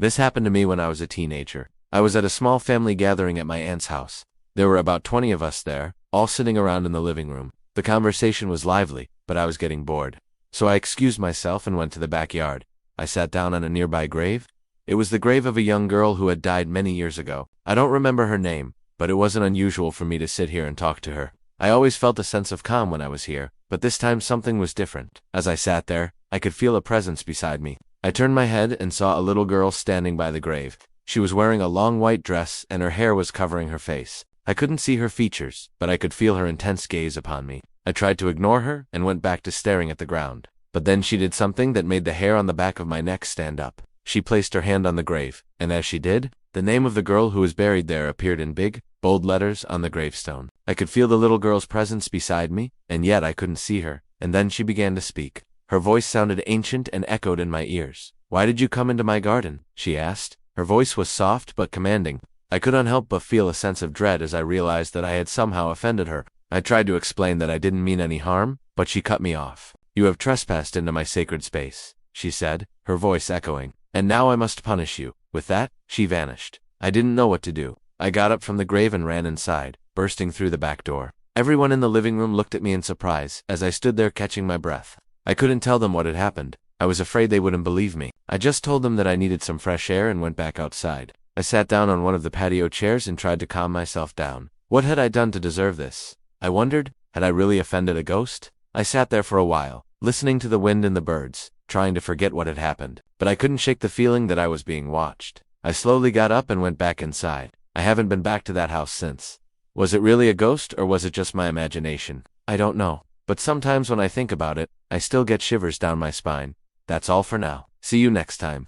This happened to me when I was a teenager. I was at a small family gathering at my aunt's house. There were about 20 of us there, all sitting around in the living room. The conversation was lively, but I was getting bored. So I excused myself and went to the backyard. I sat down on a nearby grave. It was the grave of a young girl who had died many years ago. I don't remember her name, but it wasn't unusual for me to sit here and talk to her. I always felt a sense of calm when I was here, but this time something was different. As I sat there, I could feel a presence beside me. I turned my head and saw a little girl standing by the grave. She was wearing a long white dress and her hair was covering her face. I couldn't see her features, but I could feel her intense gaze upon me. I tried to ignore her and went back to staring at the ground. But then she did something that made the hair on the back of my neck stand up. She placed her hand on the grave, and as she did, the name of the girl who was buried there appeared in big, bold letters on the gravestone. I could feel the little girl's presence beside me, and yet I couldn't see her. And then she began to speak. Her voice sounded ancient and echoed in my ears. "Why did you come into my garden?" she asked. Her voice was soft but commanding. I couldn't help but feel a sense of dread as I realized that I had somehow offended her. I tried to explain that I didn't mean any harm, but she cut me off. "You have trespassed into my sacred space," she said, her voice echoing. "And now I must punish you." With that, she vanished. I didn't know what to do. I got up from the grave and ran inside, bursting through the back door. Everyone in the living room looked at me in surprise as I stood there catching my breath. I couldn't tell them what had happened. I was afraid they wouldn't believe me. I just told them that I needed some fresh air and went back outside. I sat down on one of the patio chairs and tried to calm myself down. What had I done to deserve this? I wondered, had I really offended a ghost? I sat there for a while, listening to the wind and the birds, trying to forget what had happened. But I couldn't shake the feeling that I was being watched. I slowly got up and went back inside. I haven't been back to that house since. Was it really a ghost or was it just my imagination? I don't know. But sometimes when I think about it, I still get shivers down my spine. That's all for now. See you next time.